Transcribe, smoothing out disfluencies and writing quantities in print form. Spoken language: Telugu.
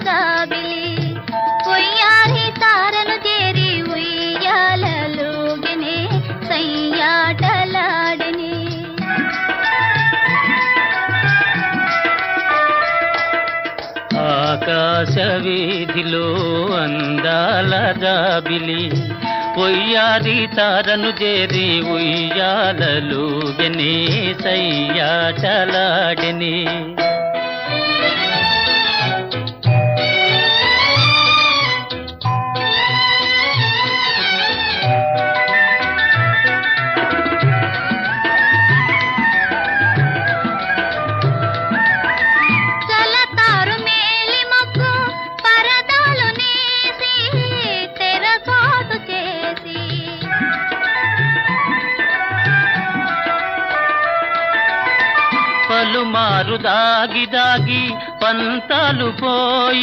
జాబిలి ఉయ్యారి తారను చేరి ఉయ్యాలలోగినే సయ్యాటలాడని ఆకాశ వీధిలో అందాల జాబిలి ఉయ్యారి తారను చేరి ఉయ్యాలలోగినే సయ్యాటలాడని పలుమారు దాగి దాగి పంతాలు పోయి